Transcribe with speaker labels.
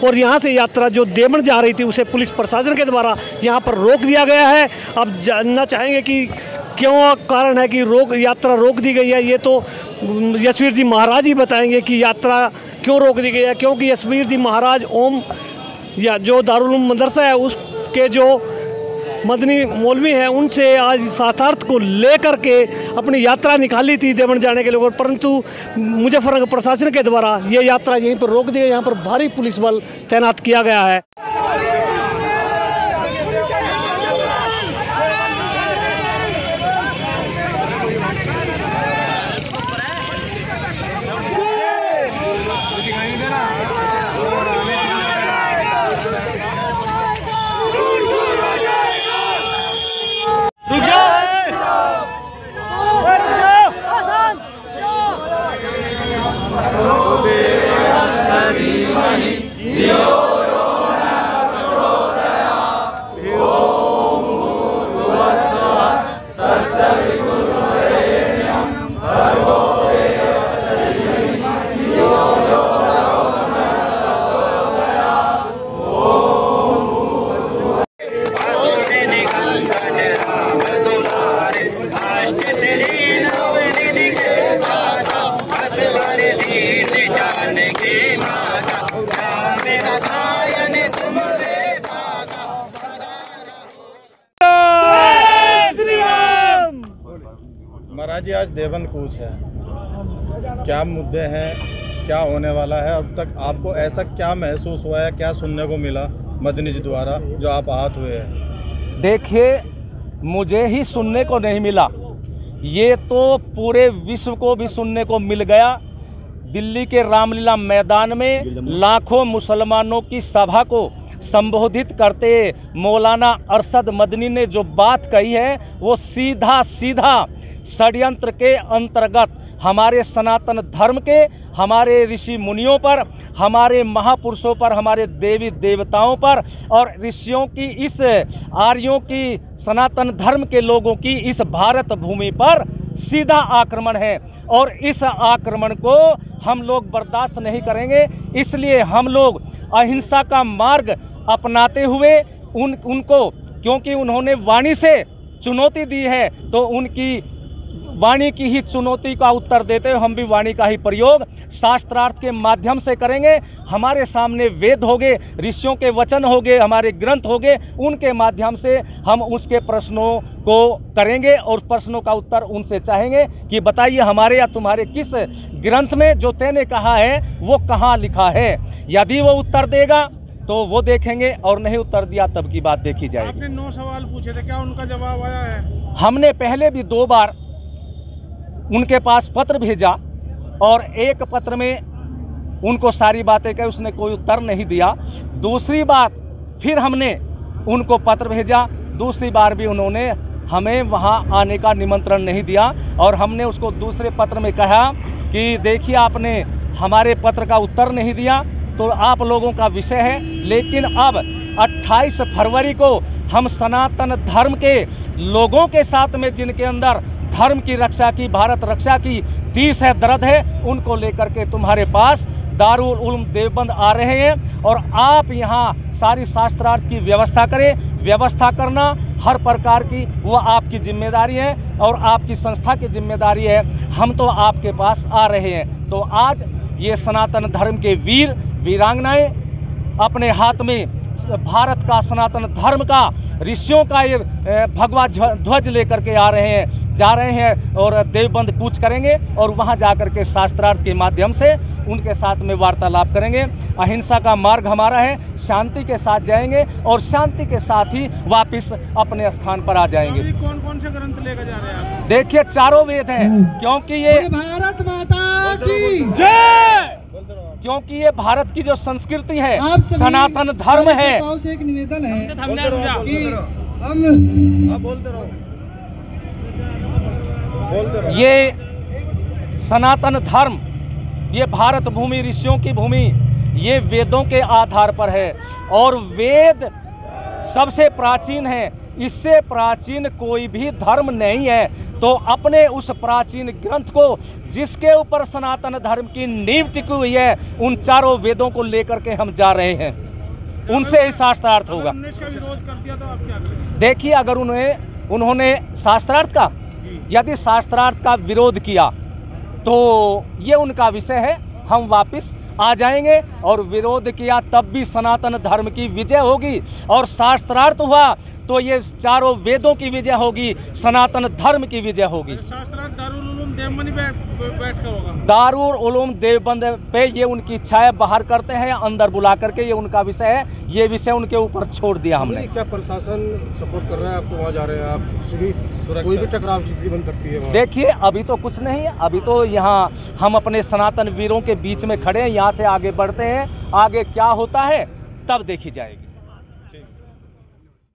Speaker 1: और यहाँ से यात्रा जो देवण जा रही थी उसे पुलिस प्रशासन के द्वारा यहाँ पर रोक दिया गया है। अब जानना चाहेंगे कि क्यों कारण है कि यात्रा रोक दी गई है। ये तो यशवीर जी महाराज ही बताएंगे कि यात्रा क्यों रोक दी गई है। क्योंकि यशवीर जी महाराज ओम या जो दारुल उलूम मदरसा है उसके जो मदनी मौलवी हैं उनसे आज शास्त्रार्थ को लेकर के अपनी यात्रा निकाली थी देवण जाने के लिए, परंतु मुजफ्फरनगर प्रशासन के द्वारा ये यात्रा यहीं पर रोक दी गई। यहाँ पर भारी पुलिस बल तैनात किया गया है।
Speaker 2: महाराज जी आज देवन कूच है, क्या मुद्दे हैं, क्या होने वाला है? अब तक आपको ऐसा क्या महसूस हुआ है, क्या सुनने को मिला मदनी जी द्वारा जो आप आहत हुए हैं?
Speaker 3: देखिए, मुझे ही सुनने को नहीं मिला, ये तो पूरे विश्व को भी सुनने को मिल गया दिल्ली के रामलीला मैदान में लाखों मुसलमानों की सभा को संबोधित करते मौलाना अरशद मदनी ने जो बात कही है वो सीधा षड्यंत्र के अंतर्गत हमारे सनातन धर्म के, हमारे ऋषि मुनियों पर, हमारे महापुरुषों पर, हमारे देवी देवताओं पर और ऋषियों की, इस आर्यों की, सनातन धर्म के लोगों की इस भारत भूमि पर सीधा आक्रमण है। और इस आक्रमण को हम लोग बर्दाश्त नहीं करेंगे। इसलिए हम लोग अहिंसा का मार्ग अपनाते हुए उनको, क्योंकि उन्होंने वाणी से चुनौती दी है, तो उनकी वाणी की ही चुनौती का उत्तर देते हुए हम भी वाणी का ही प्रयोग शास्त्रार्थ के माध्यम से करेंगे। हमारे सामने वेद होंगे, ऋषियों के वचन होंगे, हमारे ग्रंथ होंगे, उनके माध्यम से हम उसके प्रश्नों को करेंगे और प्रश्नों का उत्तर उनसे चाहेंगे कि बताइए हमारे या तुम्हारे किस ग्रंथ में जो तैने कहा है वो कहाँ लिखा है। यदि वो उत्तर देगा तो वो देखेंगे और नहीं उत्तर दिया तब की बात देखी जाएगी।
Speaker 4: आपने 9 सवाल पूछे थे, क्या उनका जवाब आया है?
Speaker 3: हमने पहले भी 2 बार उनके पास पत्र भेजा और एक पत्र में उनको सारी बातें कही, उसने कोई उत्तर नहीं दिया। दूसरी बात फिर हमने उनको पत्र भेजा, दूसरी बार भी उन्होंने हमें वहां आने का निमंत्रण नहीं दिया और हमने उसको दूसरे पत्र में कहा कि देखिए आपने हमारे पत्र का उत्तर नहीं दिया तो आप लोगों का विषय है, लेकिन अब 28 फरवरी को हम सनातन धर्म के लोगों के साथ में जिनके अंदर धर्म की रक्षा की, भारत रक्षा की तीस है, दर्द है, उनको लेकर के तुम्हारे पास दारुल उलूम देवबंद आ रहे हैं और आप यहाँ सारी शास्त्रार्थ की व्यवस्था करें। व्यवस्था करना हर प्रकार की वो आपकी जिम्मेदारी है और आपकी संस्था की जिम्मेदारी है। हम तो आपके पास आ रहे हैं। तो आज ये सनातन धर्म के वीर वीरांगनाएं अपने हाथ में भारत का, सनातन धर्म का, ऋषियों का ये भगवा ध्वज लेकर के आ रहे हैं, जा रहे हैं और देवबंद कूच करेंगे और वहां जाकर के शास्त्रार्थ के माध्यम से उनके साथ में वार्तालाप करेंगे। अहिंसा का मार्ग हमारा है, शांति के साथ जाएंगे और शांति के साथ ही वापस अपने स्थान पर आ जाएंगे।
Speaker 4: कौन कौन से ग्रंथ लेकर जा रहे हैं आप?
Speaker 3: देखिए चारों वेद हैं, क्योंकि ये
Speaker 5: भारत माता की
Speaker 3: जय, क्योंकि ये भारत की जो संस्कृति है, सनातन धर्म है।
Speaker 5: से एक निवेदन है कि हम
Speaker 3: ये सनातन धर्म, ये भारत भूमि, ऋषियों की भूमि, ये वेदों के आधार पर है और वेद सबसे प्राचीन है। इससे प्राचीन कोई भी धर्म नहीं है। तो अपने उस प्राचीन ग्रंथ को, जिसके ऊपर सनातन धर्म की नींव टिकी हुई है, उन चारों वेदों को लेकर के हम जा रहे हैं। उनसे ही शास्त्रार्थ होगा।
Speaker 4: इसका विरोध कर दिया तो आप क्या करेंगे?
Speaker 3: देखिए अगर उन्होंने शास्त्रार्थ का, यदि शास्त्रार्थ का विरोध किया तो ये उनका विषय है, हम वापस आ जाएंगे। और विरोध किया तब भी सनातन धर्म की विजय होगी और शास्त्रार्थ हुआ तो ये चारों वेदों की विजय होगी, सनातन धर्म की विजय होगी।
Speaker 4: शास्त्रार्थ दारुल उलूम देवबंद बैठ कर होगा।
Speaker 3: दारुल उलूम देवबंद पे ये उनकी इच्छा है, बाहर करते हैं अंदर बुला करके, ये उनका विषय है, ये विषय उनके ऊपर छोड़ दिया हमने।
Speaker 2: क्या प्रशासन सपोर्ट कर रहा है आपको? वहाँ जा रहे हैं आप, कोई भी टकराव स्थिति बन सकती है?
Speaker 3: देखिए अभी तो कुछ नहीं है, अभी तो यहाँ हम अपने सनातन वीरों के बीच में खड़े हैं, यहाँ से आगे बढ़ते हैं, आगे क्या होता है तब देखी जाएगी।